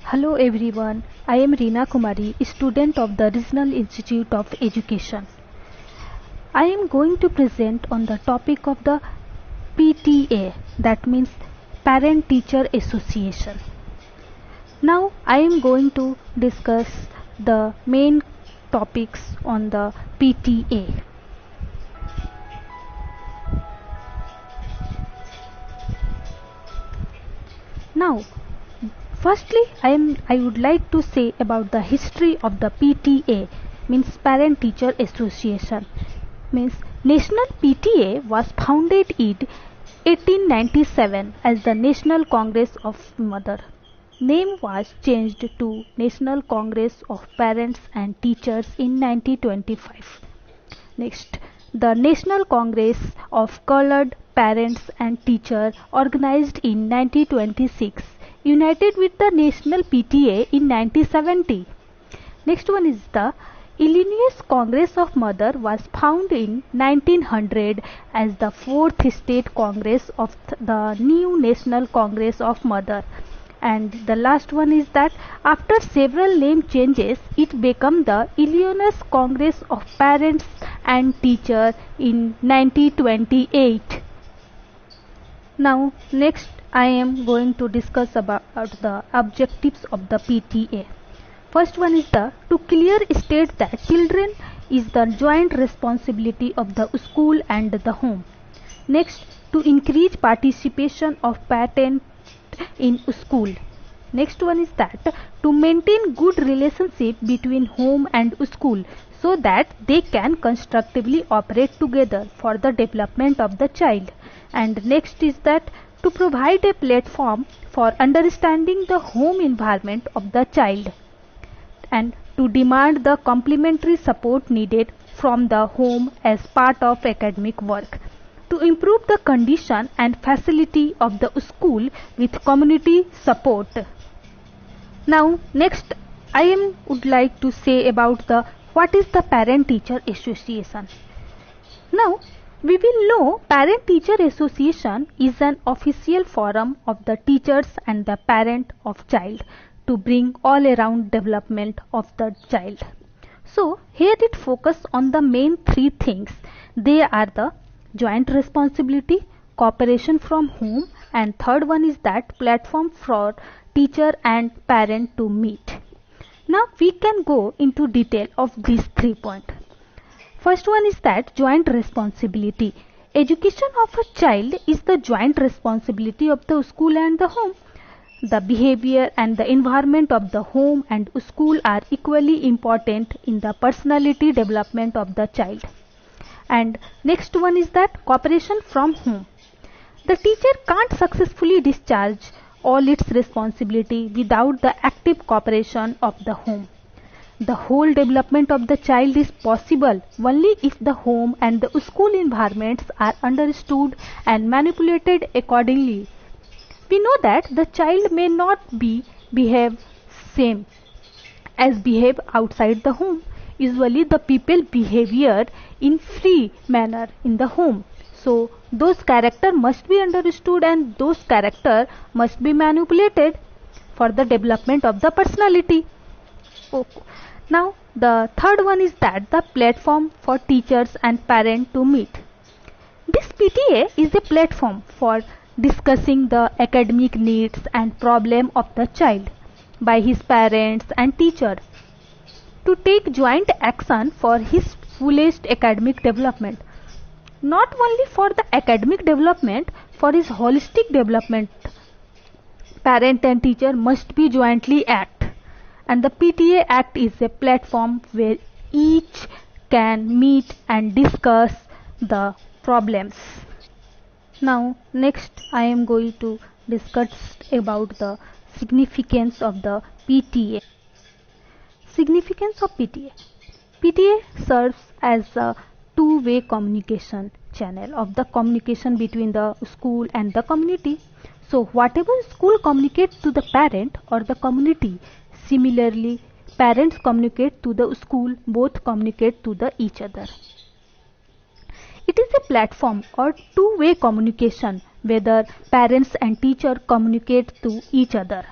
Hello everyone, I am Reena Kumari, student of the Regional Institute of Education. I am going to present on the topic of the PTA, that means Parent Teacher Association. Now I am going to discuss the main topics on the PTA. Now, firstly, I would like to say about the history of the PTA, means Parent Teacher Association. Means National PTA was founded in 1897 as the National Congress of Mother. Name was changed to National Congress of Parents and Teachers in 1925. Next, the National Congress of Colored Parents and Teachers, organized in 1926, united with the National PTA in 1970. Next one is the Illinois Congress of Mother, was founded in 1900 as the fourth state congress of the new National Congress of Mother. And the last one is that after several name changes, it became the Illinois Congress of Parents and Teachers in 1928. Now next I am going to discuss about the objectives of the PTA. First one is to clearly state that children is the joint responsibility of the school and the home. Next, to increase participation of parents in school. Next one is to maintain good relationship between home and school so that they can constructively operate together for the development of the child. And next is to provide a platform for understanding the home environment of the child, and to demand the complementary support needed from the home as part of academic work, to improve the condition and facility of the school with community support. Now next I would like to say about what is the Parent Teacher Association. Now we will know Parent Teacher Association is an official forum of the teachers and the parent of child to bring all around development of the child. So here it focus on the main three things. They are the joint responsibility, cooperation from home, and third one is platform for teacher and parent to meet. Now we can go into detail of these 3 points. First one is joint responsibility. Education of a child is the joint responsibility of the school and the home. The behavior and the environment of the home and school are equally important in the personality development of the child. And next one is cooperation from home. The teacher can't successfully discharge all its responsibility without the active cooperation of the home. The whole development of the child is possible only if the home and the school environments are understood and manipulated accordingly. We know that the child may not behave same as behave outside the home. Usually the people behavior in free manner in the home. So those character must be understood and those character must be manipulated for the development of the personality. Okay. Now the third one is the platform for teachers and parents to meet. This PTA is a platform for discussing the academic needs and problem of the child by his parents and teacher, to take joint action for his fullest academic development. Not only for the academic development, for his holistic development, parent and teacher must be jointly act. And the PTA Act is a platform where each can meet and discuss the problems. Now next I am going to discuss about the significance of the PTA. Significance of PTA. PTA serves as a two-way communication channel of the communication between the school and the community. So whatever school communicates to the parent or the community, similarly parents communicate to the school, both communicate to each other. It is a platform or two-way communication whether parents and teacher communicate to each other.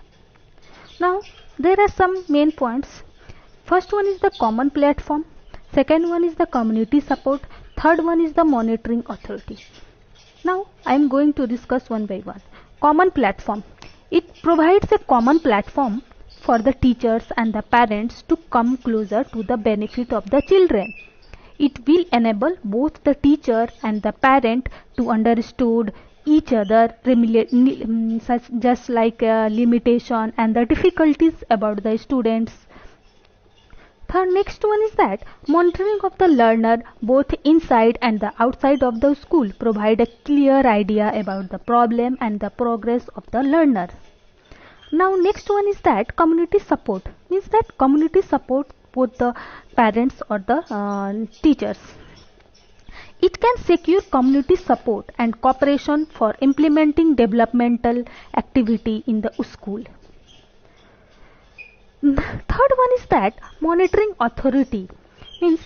Now There are some main points. First one is the common platform, second one is the community support, third one is the monitoring authority. Now I am going to discuss one by one. Common platform. It provides a common platform for the teachers and the parents to come closer to the benefit of the children. It will enable both the teacher and the parent to understand each other, just like limitation and the difficulties about the students. The next one is that monitoring of the learner both inside and the outside of the school provide a clear idea about the problem and the progress of the learner. Now next one is that community support, means that community support both the parents or the teachers. It can secure community support and cooperation for implementing developmental activity in the school. Third one is that monitoring authority, means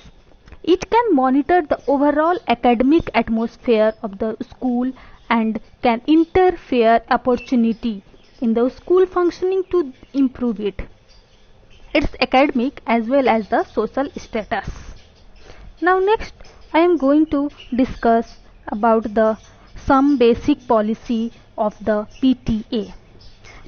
it can monitor the overall academic atmosphere of the school and can interfere opportunity in the school functioning to improve its academic as well as the social status. Now next I am going to discuss about some basic policy of the PTA.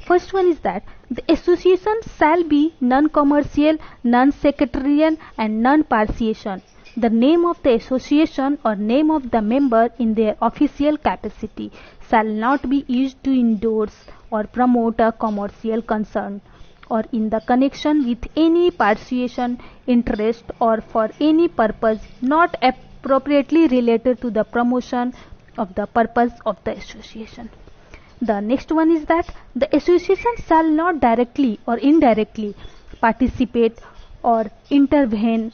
First one is that the association shall be non-commercial, non-sectarian and non-partisan. The name of the association or name of the member in their official capacity shall not be used to endorse or promote a commercial concern or in the connection with any partisan interest or for any purpose not appropriately related to the promotion of the purpose of the association. The next one is that the association shall not directly or indirectly participate or intervene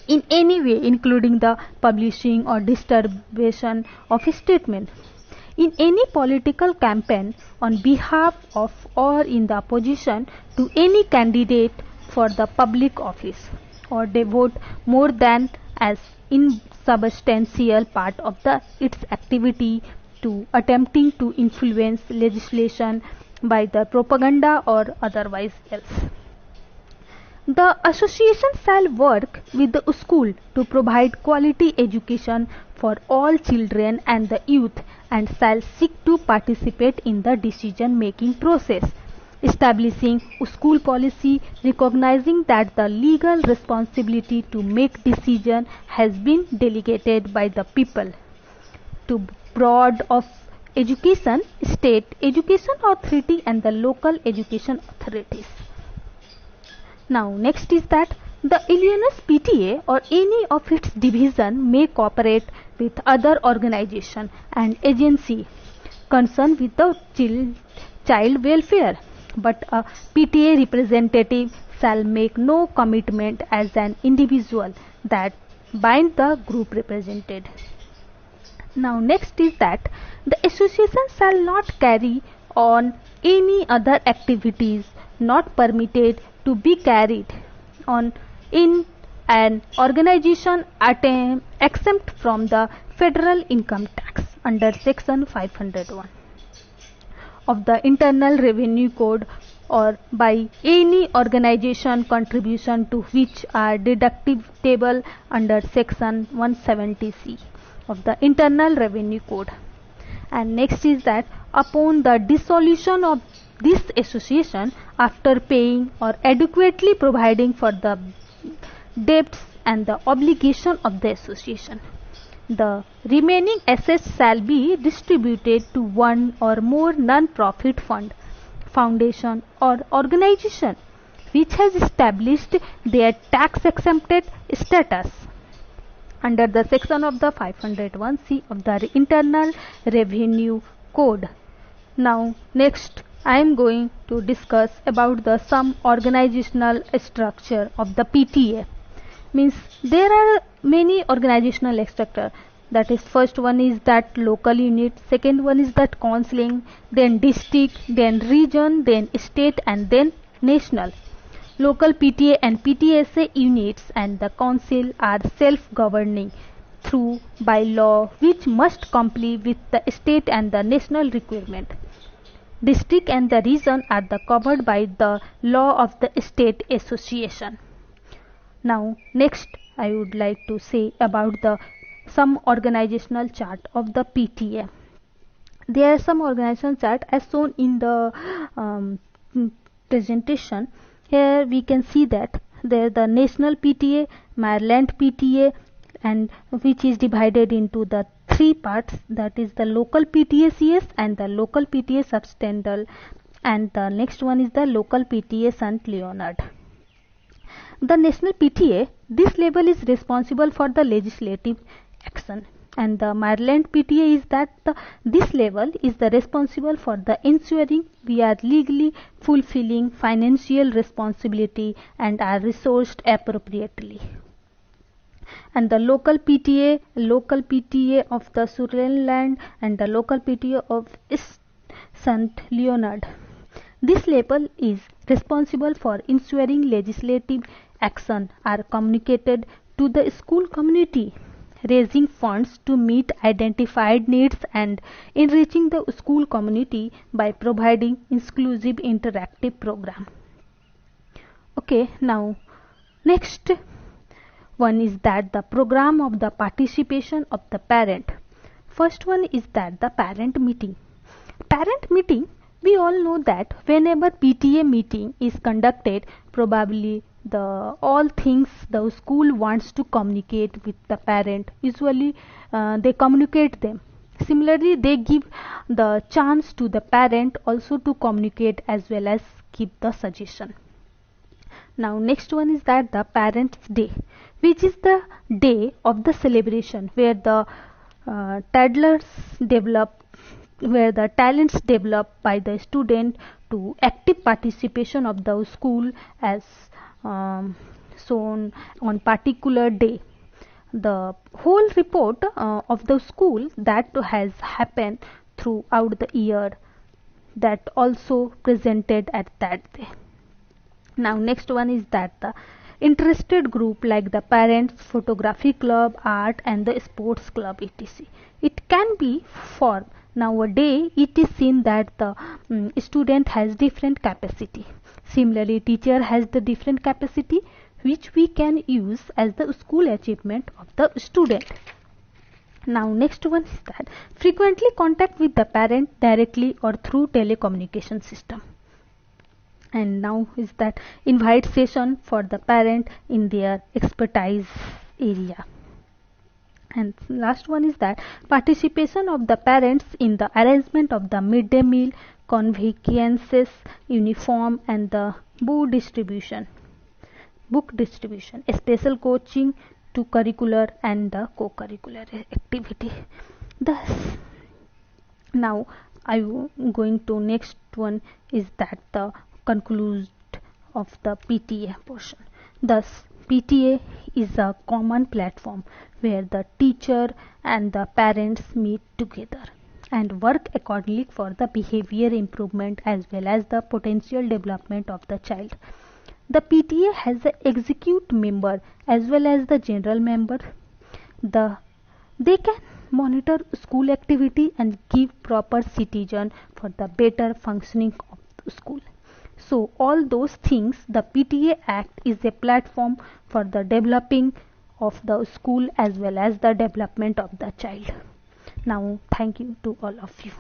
in any way, including the publishing or distribution of a statement in any political campaign on behalf of or in the opposition to any candidate for the public office, or devote more than as insubstantial part of its activity to attempting to influence legislation by the propaganda or otherwise else. The association shall work with the school to provide quality education for all children and the youth and shall seek to participate in the decision making process, establishing school policy, recognizing that the legal responsibility to make decision has been delegated by the people to Board of Education, State Education Authority and the local education authorities. Now next is that the Illinois PTA or any of its division may cooperate with other organization and agency concerned with the child welfare, but a PTA representative shall make no commitment as an individual that bind the group represented. Now next is that the association shall not carry on any other activities not permitted to be carried on in an organization exempt from the federal income tax under section 501 of the Internal Revenue Code or by any organization contribution to which are deductible under section 170C of the Internal Revenue Code. And next is that upon the dissolution of this association, after paying or adequately providing for the debts and the obligation of the association, the remaining assets shall be distributed to one or more non-profit fund, foundation or organization which has established their tax exempted status under the section of the 501C of the Internal Revenue Code. Now next I am going to discuss about some organizational structure of the PTA. Means there are many organizational structure. That is, first one is that local unit, second one is that counseling, then district, then region, then state and then national. Local PTA and PTSA units and the council are self-governing through by law which must comply with the state and the national requirement. District and the region are covered by the law of the state association. Now next I would like to say about some organizational chart of the PTA. There are some organizational chart as shown in the presentation. Here we can see that there the national PTA, Maryland PTA, and which is divided into the three parts, that is the local PTA CS and the local PTA substandard, and the next one is the local PTA St. Leonard. The national PTA, this level is responsible for the legislative action, and the Maryland PTA is that this level is the responsible for the ensuring we are legally fulfilling financial responsibility and are resourced appropriately. And the local PTA of the Suriname and the local PTA of St. Leonard. This level is responsible for ensuring legislative action are communicated to the school community, raising funds to meet identified needs and enriching the school community by providing inclusive interactive program. Okay, now next one is that the program of the participation of the parent. First one is that the parent meeting. Parent meeting, we all know that whenever PTA meeting is conducted, probably all things the school wants to communicate with the parent, usually they communicate them. Similarly, they give the chance to the parent also to communicate as well as give the suggestion. Now next one is that the Parents' Day, which is the day of the celebration where the toddlers develop, where the talents developed by the student to active participation of the school as shown on particular day. The whole report of the school that has happened throughout the year, that also presented at that day. Now next one is that the interested group like the parents, photography club, art and the sports club etc. It can be formed. Nowadays it is seen that the student has different capacity. Similarly, teacher has the different capacity which we can use as the school achievement of the student. Now next one is that frequently contact with the parent directly or through telecommunication system. And now is that invite session for the parent in their expertise area. And last one is that participation of the parents in the arrangement of the midday meal, conveyances, uniform and the book distribution, special coaching to curricular and the co-curricular activity. Thus, now I am going to next one is that the conclusion of the PTA portion. Thus, PTA is a common platform where the teacher and the parents meet together and work accordingly for the behavior improvement as well as the potential development of the child. The PTA has an executive member as well as the general member. They can monitor school activity and give proper citizen for the better functioning of the school. So all those things, the PTA Act is a platform for the developing of the school as well as the development of the child. Now thank you to all of you.